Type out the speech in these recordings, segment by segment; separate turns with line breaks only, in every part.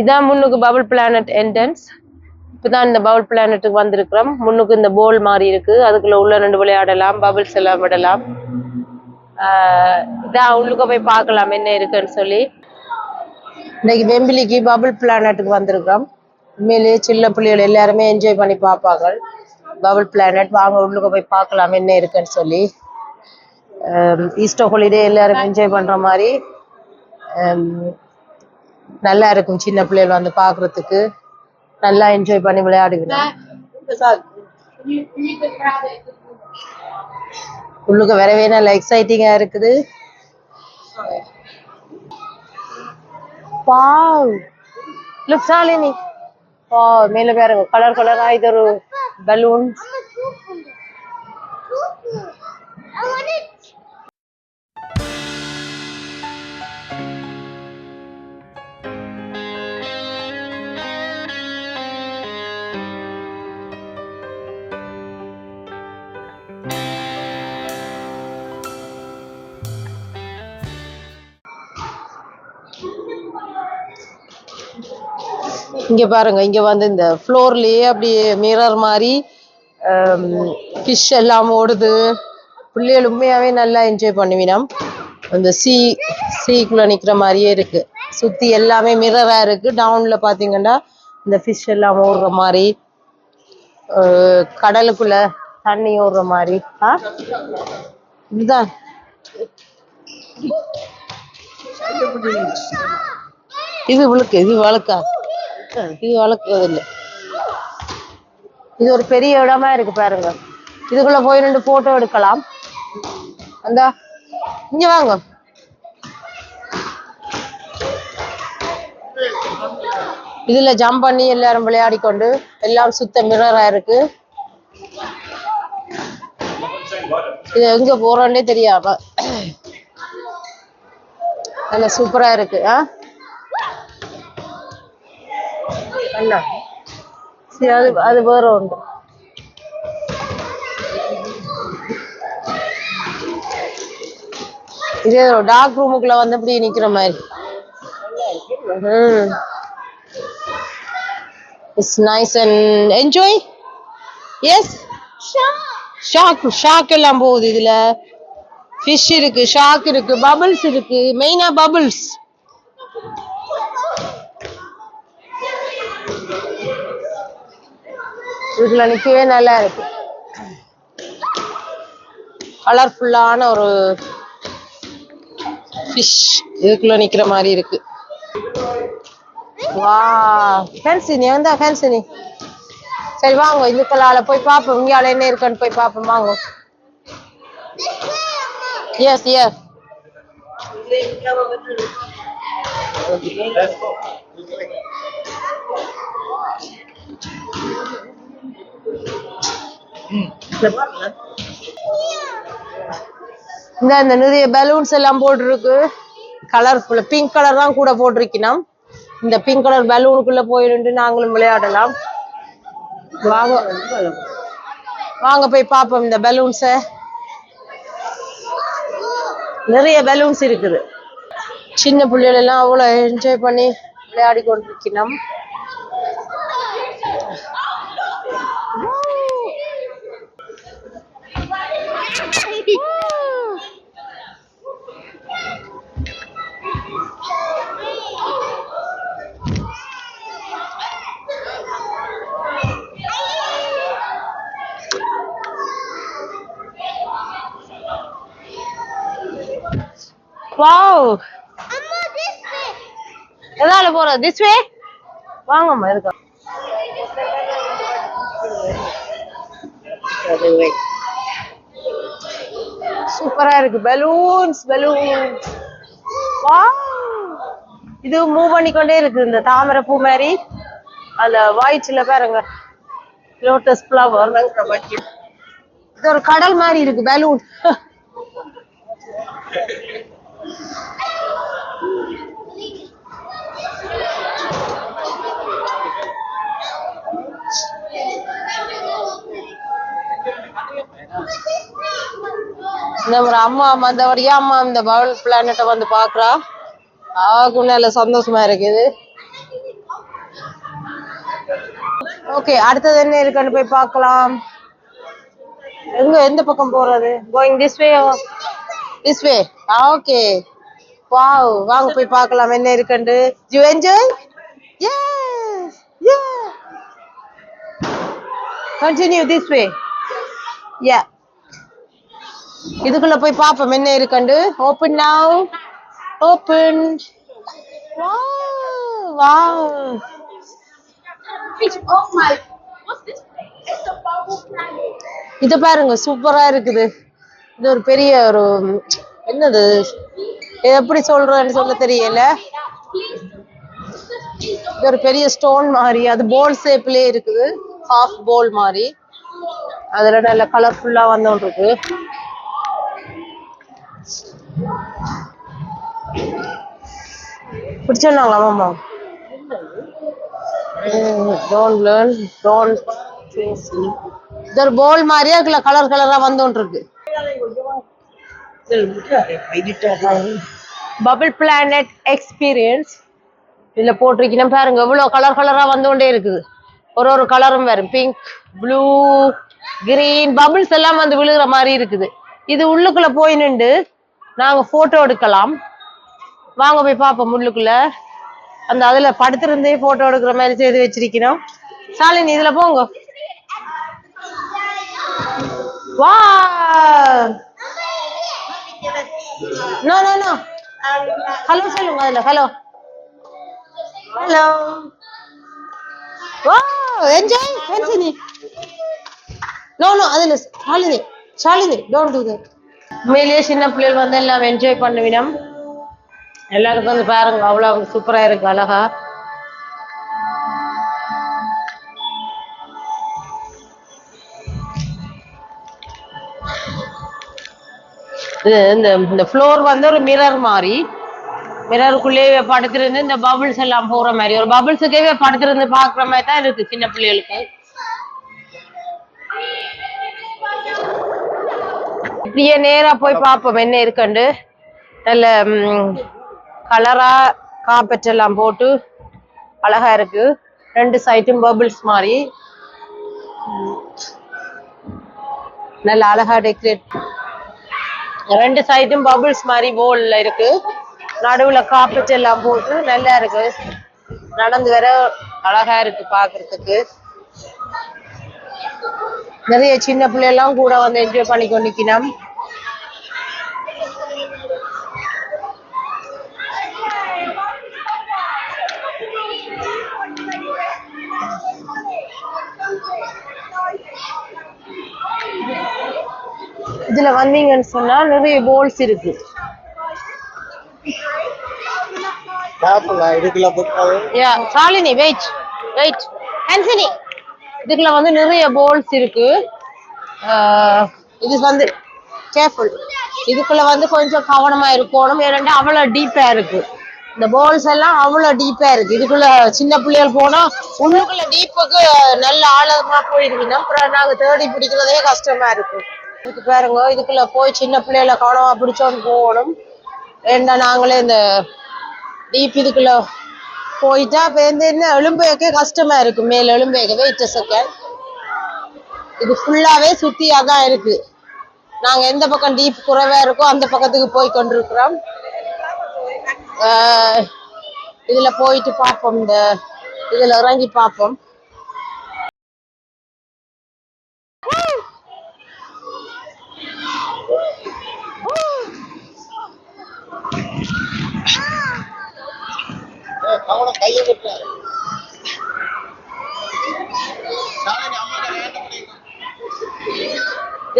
இதான் முன்னுக்கு bubble planet entrance. இப்பதான் இந்த பபுள் பிளானட்டுக்கு வந்திருக்கிறோம். முன்னுக்கு இந்த போல் மாதிரி இருக்கு, அதுக்குள்ள உள்ள 2 விளையாடலாம், பபுள்ஸ் எல்லாம் விடலாம். இதான் உள்ளுக்க போய் பார்க்கலாம் என்ன இருக்குன்னு சொல்லி. இன்னைக்கு வெம்பிலிக்கு பபுள் பிளானட்டுக்கு வந்திருக்கிறோம். உண்மையிலேயே சின்ன பிள்ளைகள் எல்லாருமே என்ஜாய் பண்ணி பார்ப்பாங்க பபுள் பிளானட். வாங்க உள்ளுக்க போய் பார்க்கலாம் என்ன இருக்குன்னு சொல்லி. ஈஸ்டர் ஹாலிடே எல்லாரும் என்ஜாய் பண்ற மாதிரி நல்லா இருக்கும். சின்ன பிள்ளைகள் வந்து பாக்குறதுக்கு நல்லா என்ஜாய் பண்ணி விளையாடுகிறோம். உள்ளுக்கு வரவே நல்ல எக்ஸைட்டிங்கா இருக்குது. Wow, look Shalini. மேல பாருங்க, கலர் கலரா இது ஒரு பலூன். இங்க பாருங்க, இங்க வந்து இந்த ஃப்ளோர்லயே அப்படியே மிரர் மாதிரி ஃபிஷ் எல்லாம் ஓடுது. பிள்ளைகள் உண்மையாவே நல்லா என்ஜாய் பண்ணுவினோம். அந்த சீக்குள்ள நிக்கிற மாதிரியே இருக்கு. சுத்தி எல்லாமே மிரரா இருக்கு. டவுன்ல பாத்தீங்கன்னா இந்த ஃபிஷ் எல்லாம் ஓடுற மாதிரி, கடலுக்குள்ள தண்ணி ஓடுற மாதிரி. இதுதான் இது விழுக்கு, இது வழக்கா, இது வளர்க்குறது இல்லை. இது ஒரு பெரிய இடமா இருக்கு பாருங்க. இதுக்குள்ள போய் 2 போட்டோ எடுக்கலாம். அந்த இங்க வாங்க, இதுல ஜம்ப் பண்ணி எல்லாரும் விளையாடி கொண்டு, எல்லாம் சுத்த மிரரா இருக்கு. இது எங்க போறோன்னே தெரியாம நல்ல சூப்பரா இருக்கு. சரி, அது வேற உண்டு. இது டார்க் ரூமுக்குள்ள வந்து இப்படி நிக்கிற மாதிரி. It's nice and enjoy. Yes, shock எல்லாம் போகுது. இதுல ஃபிஷ் இருக்கு, ஷாக் இருக்கு, பபிள்ஸ் இருக்கு. மெயினா பபிள்ஸ். இதுல நிக்கவே நல்லா இருக்கு. கலர்ஃபுல்லான ஒரு ஃபிஷ் இதுக்குள்ள நிக்கிற மாதிரி இருக்கு. வா, ஃபேன்சினி வந்தா ஃபேன்சினி. சரி வாங்க, இதுக்குள்ளால போய் பார்ப்போம். இங்கால என்ன இருக்குன்னு போய் பார்ப்போம் வாங்க. Yes yes. இந்த நிறைய பலூன்ஸ் எல்லாம் போட்டிருக்கு. கலர்ஃபுல் பிங்க் கலர் தான் கூட போட்டிருக்கணும். இந்த பிங்க் கலர் பலூனுக்குள்ள போயிருந்து நாங்களும் விளையாடலாம். வாங்க வாங்க போய் பார்ப்போம் இந்த பலூன்ஸ. நிறைய பலூன்ஸ் இருக்குது. சின்ன பிள்ளைகள் எல்லாம் அவ்வளவு என்ஜாய் பண்ணி விளையாடி கொண்டிருக்கணும். வாவ், எதால போற? திஸ் வே வாங்கம்மா. இருக்கா சூப்பரா இருக்கு. Balloons balloons. வாவ், இது மூவ் பண்ணிக்கொண்டே இருக்கு. இந்த தாமரை பூ மாதிரி அதுல வாய்ச்சில பாருங்க, லோட்டஸ் ஃப்ளவர். இது ஒரு கடல் மாதிரி இருக்கு பலூன். இந்த ஒரு அம்மா அந்த வழியா அம்மா இந்த பவுல் பிளானட்டை வந்து பாக்குறா. அவளுக்கு நல்ல சந்தோஷமா இருக்குது. ஓகே, அடுத்தது என்ன இருக்குன்னு போய் பார்க்கலாம். எந்த பக்கம் போறது? Going this way? This way. Okay, wow, வாங்க போய் பார்க்கலாம் என்ன இருக்குன்னு. You enjoy? Yes, ya. Continue this way. Ya, இதுக்குள்ள போய் பாப்போம் என்ன இருக்குன்னு. Open now. Open. Wow, wow. இது பாருங்க, சூப்பரா இருக்குது. இது ஒரு பெரிய ஒரு என்னது, எப்படி சொல்றேன்னு சொல்ல தெரியல. இது ஒரு பெரிய ஸ்டோன் மாதிரி, அது போல் ஷேப்லயே இருக்குது, ஹாஃப் போல் மாதிரி. அதுல நல்ல கலர்ஃபுல்லா வந்துட்டு இருக்கு. பிடிச்சிருந்தாங்களா மாமா? டோன்ட் லேர்ன், டோன்ட் இது ஒரு போல் மாதிரியே இருக்குல்ல, கலர் கலரா வந்துட்டு இருக்கு. பபிள் பிளானட் எக்ஸ்பீரியன்ஸ் இதுல போட்டிருக்கீங்க பாருங்க, எவ்வளவு கலர் கலரா வந்துட்டே இருக்குது. ஒரு ஒரு கலரும் வரும், பிங்க், ப்ளூ, கிரீன், பபிள்ஸ் எல்லாம் வந்து விழுகிற மாதிரி இருக்குது. இது உள்ளுக்குள்ள போய் நின்று நாங்க போட்டோ எடுக்கலாம். வாங்க போய் பார்ப்போம் உள்ளுக்குள்ள. அந்த அதுல படுத்திருந்தே போட்டோ எடுக்கிற மாதிரி செய்து வச்சிருக்கிறோம். சாலினி, இதுல போங்க. வா, நோ நோ நோ, ஹலோ சொல்லுங்க அதுல. Hello hello. வா, என்ஜாய். கன்சினி. நோ நோ, அதுல Shalini, Shalini don't to that. உண்மையிலேயே சின்ன பிள்ளைகள் வந்து எல்லாம் என்ஜாய் பண்ணுவினோம். எல்லாருக்கும் வந்து பாருங்க, அவ்வளவு சூப்பரா இருக்கு, அழகா. இந்த ஃப்ளோர் வந்து ஒரு மிரர் மாதிரி, மிரருக்குள்ளேயே படுத்திருந்து இந்த பபிள்ஸ் எல்லாம் போற மாதிரி, ஒரு பபிள்ஸுக்கே படுத்திருந்து பாக்குற மாதிரி தான் இருக்கு சின்ன பிள்ளைகளுக்கு. இப்படியே நேரா போய் பார்ப்போம் என்ன இருக்குண்டு. நல்ல கலரா காப்பெட் எல்லாம் போட்டு அழகா இருக்கு. ரெண்டு சைடும் பபிள்ஸ் மாதிரி நல்ல அழகா டெக்கரேட். ரெண்டு சைடும் பபிள்ஸ் மாதிரி போல்ல இருக்கு. நடுவுல காப்பெட் எல்லாம் போட்டு நல்லா இருக்கு. நடந்து வர அழகா இருக்கு பாக்குறதுக்கு. நிறைய சின்ன பிள்ளை எல்லாம் கூட வந்து என்ஜாய் பண்ணி கொண்டிருக்கணும். இதுல வந்தீங்கன்னு சொன்னா நிறைய போல்ஸ் இருக்கு. சாலினி வெயிட் வெயிட், ஆன்சனி, இதுக்குள்ள வந்து நிறைய போல்ஸ் இருக்கு. இது வந்து கேர்ஃபுல், இதுக்குள்ள வந்து கொஞ்சம் கவனமா இருக்கணும். ஏன்னா அவ்வளவு டீப்பா இருக்கு. இந்த போல்ஸ் எல்லாம் அவ்வளவு டீப்பா இருக்கு. இதுக்குள்ள சின்ன பிள்ளைகள் போனா உள்ளுக்குள்ள டீப்புக்கு நல்ல ஆழமா போயிருக்கீங்க. அப்புறம் நாங்க தேடி பிடிக்கிறதே கஷ்டமா இருக்கு. இதுக்கு பாருங்க, இதுக்குள்ள போய் சின்ன பிள்ளைகளை கவனமா பிடிச்சோன்னு போகணும். ஏன்னா நாங்களே இந்த டீப் இதுக்குள்ள போயிட்டா என்ன எலும்பையக்கே கஷ்டமா இருக்கு. மேல எலும்பையக்க வெயிட் செகண்ட். இது ஃபுல்லாவே சுத்தியாதான் இருக்கு. நாங்க எந்த பக்கம் டீப் குறைவா இருக்கோ அந்த பக்கத்துக்கு போய் கொண்டிருக்கிறோம். இதுல போயிட்டு பார்ப்போம். இந்த இதுல இறங்கி பார்ப்போம்.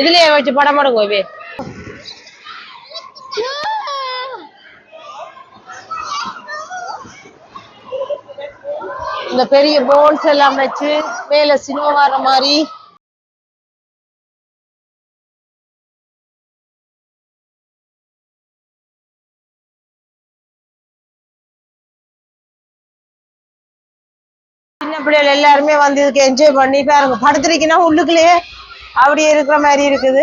இதுலயே வச்சு படம் எடுங்க. இந்த பெரிய போல்ஸ் எல்லாம் வச்சு மேல சினிமா வர மாதிரி சின்ன பிள்ளைகள் எல்லாருமே வந்து இதுக்கு என்ஜாய் பண்ணி பாருங்க. படுத்துருக்கீங்கன்னா உள்ளுக்குள்ளேயே அப்படியே இருக்கிற மாதிரி இருக்குது.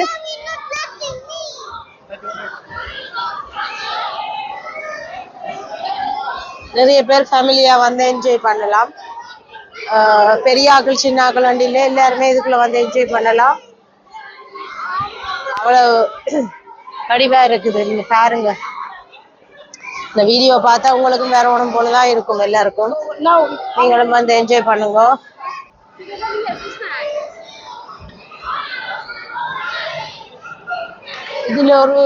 நிறைய பேர் ஃபேமிலியா வந்து என்ஜாய் பண்ணலாம். பெரிய ஆக்கள் சின்ன ஆக்கள் வண்டியில எல்லாருமே இதுக்குள்ள வந்து என்ஜாய் பண்ணலாம். அவ்வளவு வடிவா இருக்குது. நீங்க பாருங்க, இந்த வீடியோ பார்த்தா உங்களுக்கும் வேற ஒன்றும் போலதான் இருக்கும். எல்லாருக்கும் நீங்களும் வந்து என்ஜாய் பண்ணுங்க. இதுல ஒரு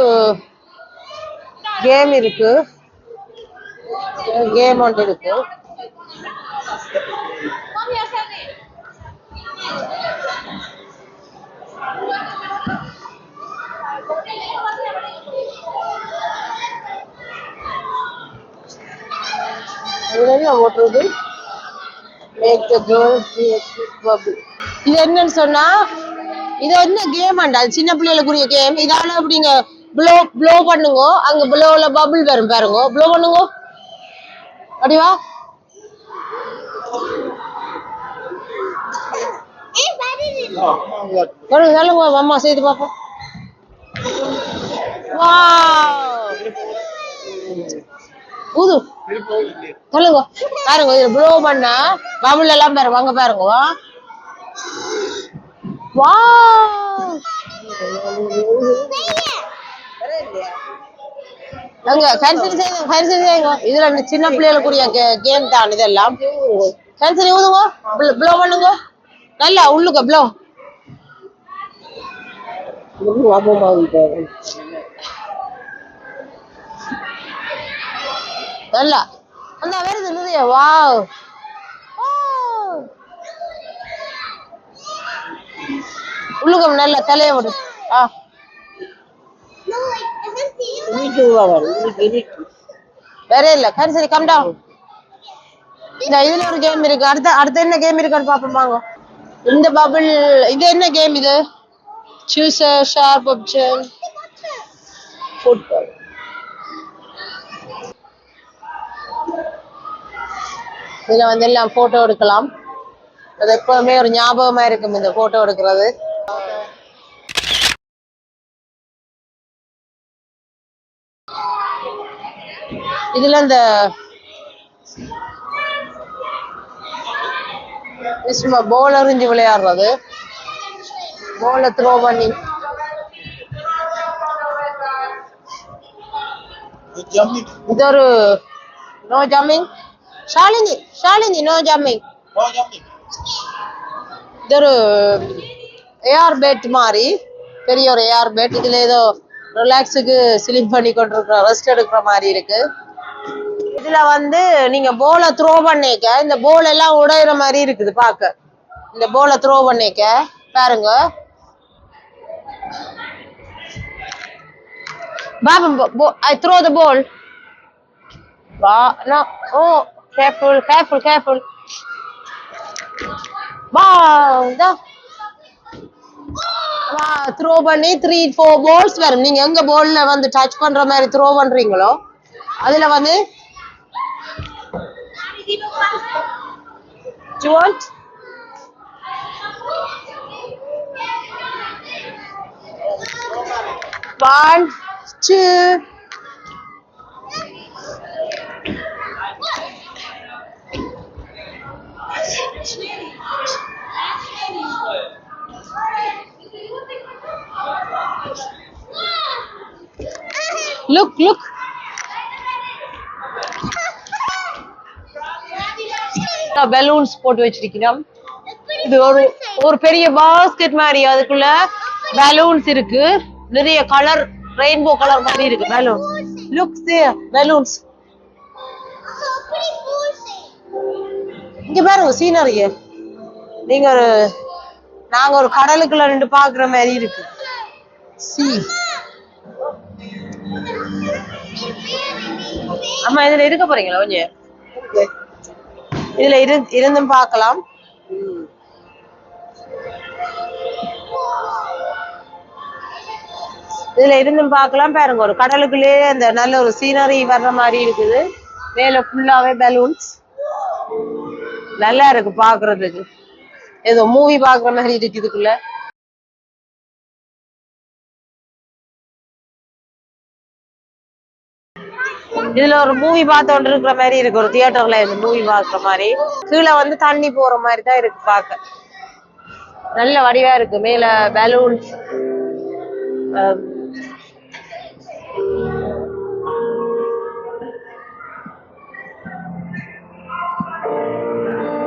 கேம் இருக்கு, கேம் ஒன்று இருக்கு. ஓட்டுறது இது என்னன்னு சொன்னா, இது என்ன கேம் ஆண்டா, சின்ன பிள்ளைகளுக்குரிய கேம். இதால அப்படிங்க ப்ளோ பண்ணுங்க, அங்க ப்ளோல பபிள் வரும் பாருங்க, ப்ளோ பண்ணுங்க அப்படிவா. சொல்லுங்க அம்மா செய்து பாப்போம். ஊது சொல்லுங்க பாருங்க, இதுல ப்ளோ பண்ணா பபிள் எல்லாம் பாருங்க, அங்க பாருங்க. வா அங்க கன்சிடர் செய்யுங்க. இதுல சின்ன பிள்ளைகளுக்குரிய கேம் தான் இதெல்லாம். கன்சிடர் ஊதுங்க, ப்ளோ பண்ணுங்க நல்லா உள்ளுக்க ப்ளோ. நல்லா அந்த வருது நிறைய. வாவ், உள்ளுக்க நல்ல தலைய விடு. வேற இல்ல சரி, கம் டவுன். இந்த இதுல ஒரு கேம் இருக்கு. அடுத்த என்ன கேம் இருக்குன்னு பாப்போம் வாங்க. இந்த பபிள், இது என்ன கேம் இது? Choose a sharp object. Football. இதுல வந்து எல்லாம் போட்டோ எடுக்கலாம். அது எப்பவுமே ஒரு ஞாபகமா இருக்கும் இந்த போட்டோ எடுக்கிறது. இதுல இந்த சும்மா போல் எறிஞ்சு விளையாடுறது, போல த்ரோ பண்ணி. இது ஒரு no jumping. Shalini no jumping. இது ஒரு ஏஆர் பேட் மாதிரி, பெரிய ஒரு ஏஆர் பேட். இதுல ஏதோ ரிலாக்ஸுக்கு ஸ்லிப் பண்ணி கொண்டிருக்கிற, ரெஸ்ட் எடுக்கிற மாதிரி இருக்கு. இதுல வந்து நீங்க போல த்ரோ பண்ணிக்க இந்த போல் எல்லாம் உடையிற மாதிரி இருக்குது பாக்க. இந்த போல த்ரோ பண்ணிக்க பாருங்க. Baba, I throw the ball. No, oh, careful. Throw பண்ணி 3-4 பால்ஸ் வரும். நீங்க எங்க பால்ல வந்து டச் பண்ற மாதிரி த்ரோ பண்றீங்களோ அதுல வந்து you want? One, two. Look. Balloons போட்டு வச்சிருக்கிறோம். இது ஒரு பெரிய பாஸ்கெட் மாதிரி, அதுக்குள்ள பலூன்ஸ் இருக்கு. நிறைய கலர், ரெயின்போ கலர் மாதிரி இருக்கு பலூன். லுக் தேர் பலூன்ஸ். இங்க பாருங்க சீனரிய. நாங்க ஒரு கடலுக்குள்ள நின்று பாக்குற மாதிரி இருக்கு. அம்மா இதுல இருக்க போறீங்களா கொஞ்சம்? இதுல இருந்தும் பார்க்கலாம். இதுல இருந்தும் பார்க்கலாம். பாருங்க, ஒரு கடலுக்குள்ளேயே அந்த நல்ல ஒரு சீனரி வர்ற மாதிரி இருக்குது. மேல ஃபுல்லாவே பலூன்ஸ். நல்லா இருக்கு பாக்குறதுக்கு, ஏதோ மூவி பாக்குற மாதிரி இருக்கு இதுக்குள்ள. இதுல ஒரு மூவி பார்த்து இருக்கிற மாதிரி இருக்கு, ஒரு தியேட்டர்ல இருந்து மூவி பார்க்குற மாதிரி. கீழே வந்து தண்ணி போற மாதிரி தான் இருக்கு பார்க்க. நல்ல வடிவா இருக்கு. மேல பலூன்ஸ்,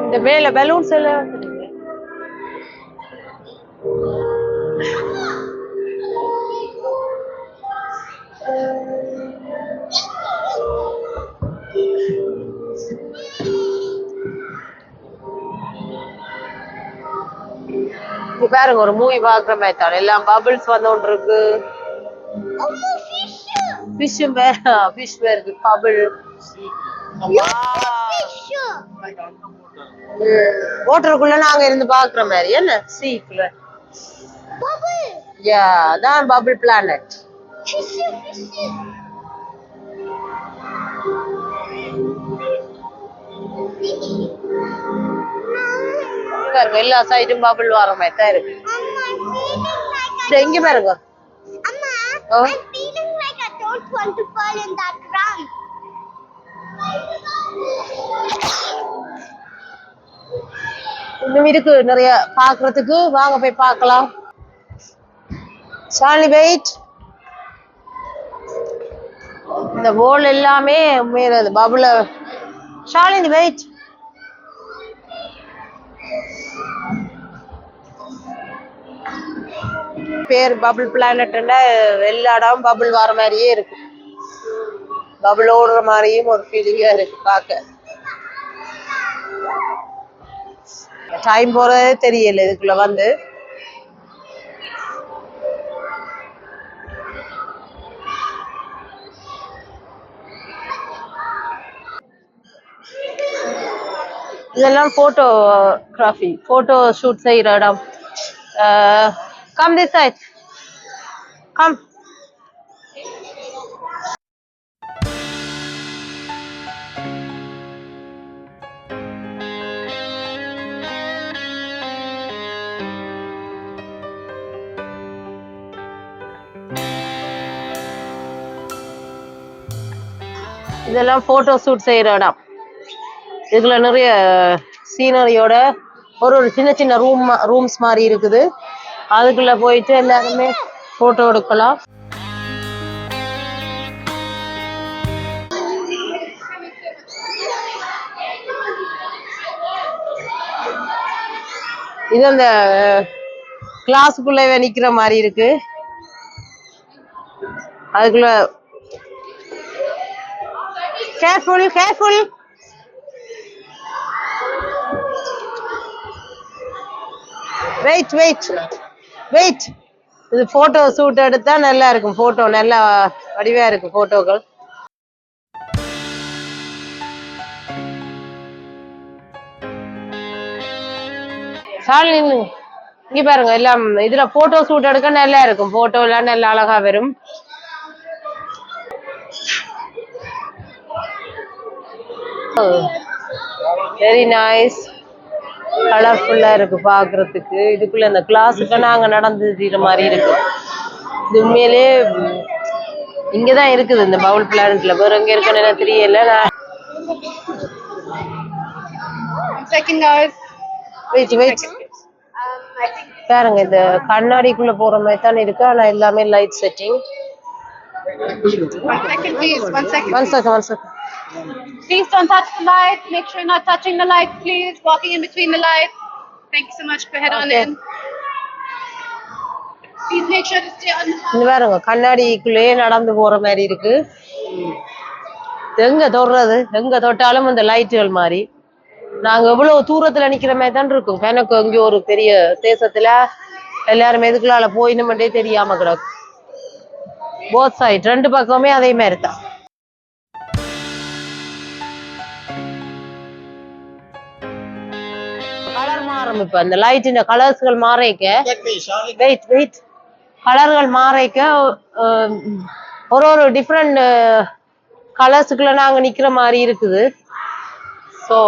இந்த மேல பலூன்ஸ் எல்லாம் பாருங்க, ஒரு மூவி பாக்குற மாதிரி தான். எல்லாம் பபிள்ஸ் வந்து ஒன்று இருக்கு. ஃபிஷ் இருக்கு, பபிள். வாட்டருக்குள்ள நாங்க இருந்து பாக்குற மாதிரி. என்ன சீக்குள்ள தான் பபிள் பிளானட். பாருங்க, எல்லா சைடும் பபிள் வர மாதிரி தான் இருக்கு. எங்க பாருங்க. இன்னும் இருக்கு நிறைய பாக்குறதுக்கு. வாங்க போய் பார்க்கலாம். ஷாலினி வெயிட். இந்த போல் எல்லாமே மேல பபுள. ஷாலினி வெயிட். பேர் பபுள் பிளானட். எல்லா இடம் பபுள் வர மாதிரியே இருக்கு. பபுள் ஓடுற மாதிரியும் ஒரு ஃபீலிங்கா இருக்கு பார்க்க. டைம் போறதே தெரியல இதுக்குள்ள வந்து. இதெல்லாம் போட்டோகிராஃபி, போட்டோ ஷூட் செய்யற இடம். Come this side. Come. இதெல்லாம் போட்டோ ஷூட் செய்யற இடம். இதுல நிறைய சீனரியோட ஒரு சின்ன சின்ன ரூம்ஸ் மாதிரி இருக்குது. அதுக்குள்ள போயிட்டு எல்லாருமே போட்டோ எடுக்கலாம். இது அந்த கிளாஸுக்குள்ள நிக்கிற மாதிரி இருக்கு. அதுக்குள்ள கேர்ஃபுல். வெயிட். இது போட்டோ ஷூட் எடுத்தா நல்லா இருக்கும். போட்டோ நல்லா வடிவா இருக்கு போட்டோக்கள். இங்க பாருங்க, எல்லாம் இதுல போட்டோ ஷூட் எடுக்க நல்லா இருக்கும். போட்டோ எல்லாம் நல்லா அழகா வரும். Very nice. கலர்ஃபுல்லா இருக்கு பாக்குறதுக்கு. இதுக்குள்ள இந்த கிளாஸுக்கு நாங்க நடந்து தீர மாதிரி இருக்கு. இது உண்மையிலே இங்கதான் இருக்குது இந்த பவுல் பிளானட்ல. வேற எங்க இருக்குன்னு தெரியல. வெயிட் பாருங்க, இந்த கண்ணாடிக்குள்ள போற மாதிரி தான் இருக்கு. ஆனா எல்லாமே light setting. One second.
Please don't touch the light. Make sure you're not touching the light, please. Walking in between the lights. Thank you so much. Go ahead on in. Please make sure to stay on the path.
இந்த பாருங்க, கண்ணாடிக்குள்ளே நடந்து போற மாதிரி இருக்கு. எங்க தொட்டாலும் அந்த லைட்டுகள் மாதிரி. நாங்க எவ்வளவு தூரத்துல நிக்கிற மாதிரி தான் இருக்கும். எனக்கு அங்கே ஒரு பெரிய தேசத்துல எல்லாரும் எதுக்குள்ளால போயினுமெண்டே தெரியாம கிடக்கும். போத் சைட் ரெண்டு பக்கமே அதே மாதிரி தான். கலர் மாறும். இப்ப அந்த லைட்டின் கலர்ஸ்கள் மாறிக்க, வெயிட் கலர்கள் மாறிக்க ஒரு டிஃப்ரெண்ட் கலர்ஸுக்குள்ள நாங்க நிக்கிற மாதிரி இருக்குது. ஸோ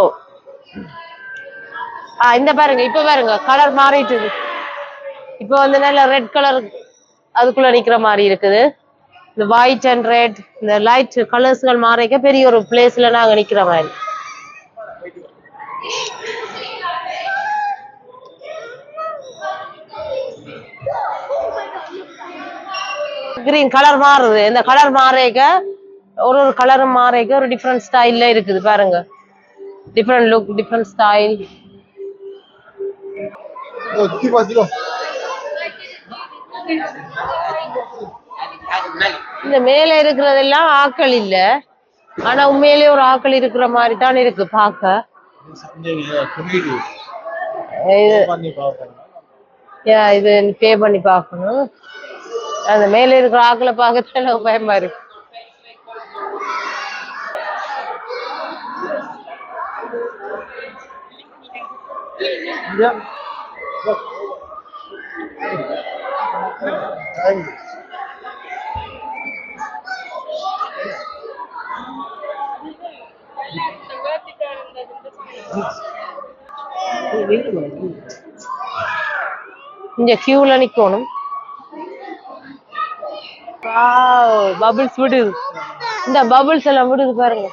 இந்த பாருங்க, இப்ப பாருங்க கலர் மாறிட்டுது. இப்ப வந்து நல்ல ரெட் கலர் அதுக்குள்ள நிக்கிற மாதிரி இருக்குது. இந்த ஒயிட் அண்ட் ரெட் இந்த லைட் கலர்ஸ்கள் மாறிக்க பெரிய ஒரு பிளேஸ்ல நாங்க நிக்கிற மாதிரி. கிரீன் கலர் மாறுது. இந்த கலர் மாறிக்க ஒரு கலரும் மாறிக்க ஒரு டிஃப்ரெண்ட் ஸ்டைல்ல இருக்குது பாருங்க. Different look, different style. இந்த மேல இருக்கிறதெல்லாம் ஆக்கள் இல்ல, ஆனா உண்மையிலேயே ஒரு ஆக்கள் இருக்கிற மாதிரி தான் இருக்கு பாக்க. இது பே பண்ணி பாக்கணும். அந்த மேல இருக்கிற ஆக்களை பார்க்கத்தான் எனக்கு பயமா இருக்கு. இங்க கியூல நிக்கணும். பபிள்ஸ் விடுது. இந்த பபிள்ஸ் எல்லாம் விடுது பாருங்க.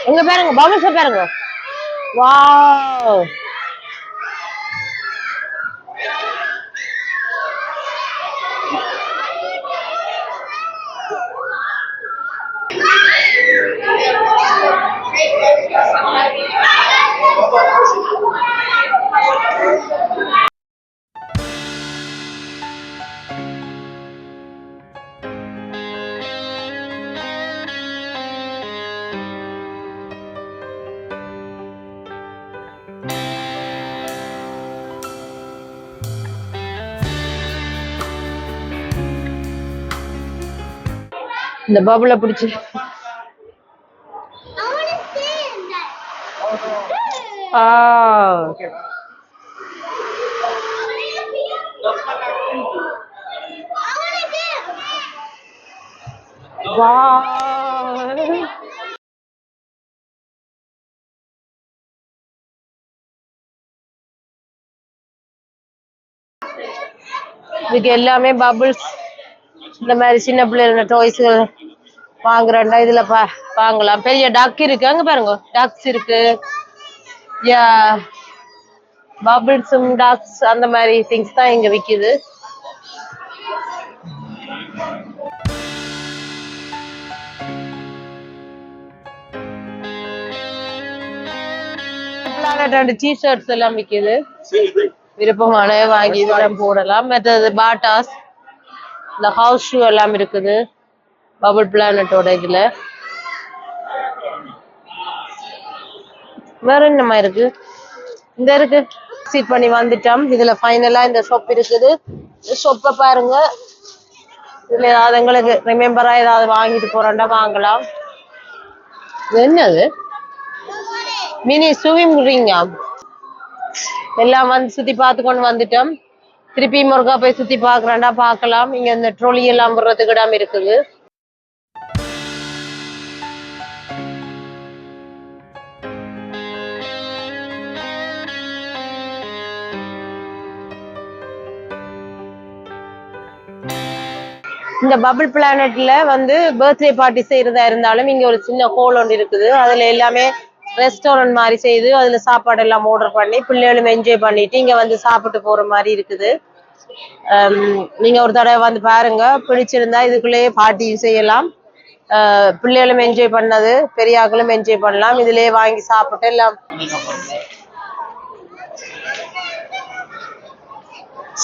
எங்க பாருங்க பபிள்ஸ் பாருங்க. வாவ், இந்த பபுளை பிடிச்சு இதுக்கு எல்லாமே பபிள்ஸ் இந்த மாதிரி சின்ன பிள்ளைங்க டாய்ஸ்கள் வாங்குறேன்டா இதுல வாங்கலாம். பெரிய டக் இருக்கு, அங்க பாருங்க டக்ஸ் இருக்கு. யா, பபிள்ஸும் டக்ஸ் அந்த மாதிரி திங்ஸ் தான் இங்க விக்குது. டி-ஷர்ட்ஸ் எல்லாம் விக்குது. விருப்பமான வாங்கி இதெல்லாம் போடலாம். மற்றது பாட்டாஸ், இந்த ஹவுஸ் ஷூ எல்லாம் இருக்குது பபிள் பிளானட்டோட இதுல. வேற என்னமா இருக்கு? இந்த இருக்கு சீட் பண்ணி வந்துட்டோம். இதுல ஃபைனலா இந்த ஷாப் இருக்குது. இந்த ஷாப்பை பாருங்க. இதுல ஏதாவது எங்களுக்கு ரிமெம்பரா ஏதாவது வாங்கிட்டு போறோம்டா வாங்கலாம். என்னது மினி ஸ்விமிங் ரிங்கா? எல்லாம் வந்து சுத்தி பார்த்து கொண்டு வந்துட்டோம். திருப்பி முருகா போய் சுத்தி பாக்குறாண்டா பாக்கலாம். இங்க இந்த ட்ரோலி எல்லாம் போடுறதுக்கு இடம் இருக்குது. இந்த பபிள் பிளானட்ல வந்து பர்த்டே பார்ட்டி செய்யறதா இருந்தாலும் இங்க ஒரு சின்ன ஹோல் ஒன்று இருக்குது. அதுல எல்லாமே ரெஸ்டாரண்ட் மாதிரி செய்து அதுல சாப்பாடு எல்லாம் ஆர்டர் பண்ணி பிள்ளைகளும் என்ஜாய் பண்ணிட்டு இங்க வந்து சாப்பிட்டு போற மாதிரி இருக்குது. நீங்க ஒரு தடவை வந்து பாருங்க, பிடிச்சிருந்தா இதுக்குள்ளேயே பார்ட்டி செய்யலாம். பிள்ளைகளும் என்ஜாய் பண்ணது, பெரியாக்களும் என்ஜாய் பண்ணலாம். இதுலயே வாங்கி சாப்பிட்டு எல்லாம்.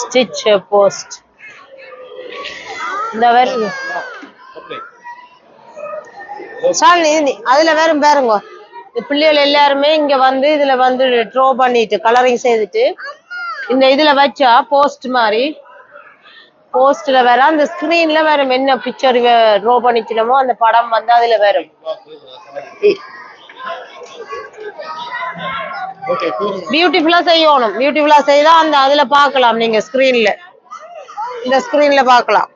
ஸ்டிச் போஸ்ட் இந்த வேற அதுல வேறும் பாருங்க. பிள்ளைகள் எல்லாருமே இங்க வந்து இதுல வந்து ட்ரோ பண்ணிட்டு கலரிங் செய்துட்டு இந்த இதுல வச்சா போஸ்ட் மாதிரி போஸ்ட்ல வேற அந்த ஸ்கிரீன்ல வேற என்ன பிக்சர் ட்ரோ பண்ணிக்கணுமோ அந்த படம் வந்து அதுல வரும். பியூட்டிஃபுல்லா செய்யணும். பியூட்டிஃபுல்லா செய்தா அந்த அதுல பாக்கலாம். நீங்க ஸ்கிரீன்ல இந்த ஸ்கிரீன்ல பாக்கலாம்.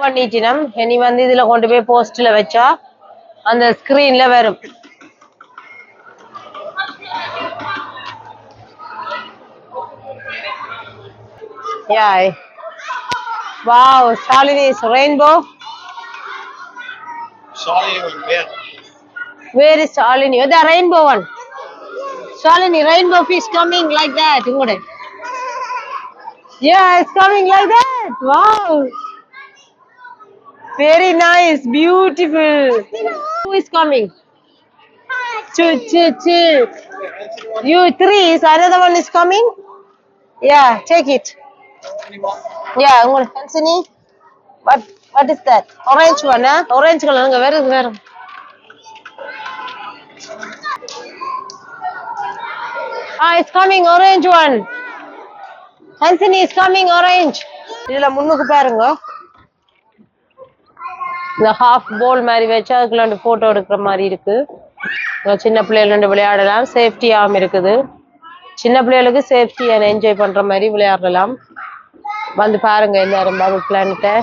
பண்ணிட்டினம் இனி வந்து இதுல கொண்டு போய் போஸ்ட்ல வச்சா அந்த ஸ்கிரீன்ல வரும். Yeah. Wow, Shalini's rainbow.
Shalini was there.
Where is Shalini? Oh, the rainbow one. Shalini, rainbow fish coming like that. Yeah, it's coming like that. Wow. Very nice, beautiful. Who is coming? Two. You three. Is another one is coming? Yeah, take it. Yeah, Anthony. What is that? Orange one, huh? Orange color. Where is where? It's coming orange one. Anthony is coming orange. இதுல முன்னுக்கு பாருங்க. இந்த half ball மாதிரி வச்சு அதுக்குள்ள photo எடுக்கிற மாதிரி இருக்கு. சின்ன பிள்ளைகள் விளையாடலாம், சேஃப்டியாவும் இருக்குது. சின்ன பிள்ளைகளுக்கு சேஃப்டி என்ஜாய் பண்ற மாதிரி விளையாடலாம். வந்து பாருங்க எல்லாரும் பபிள் பிளானட்டை.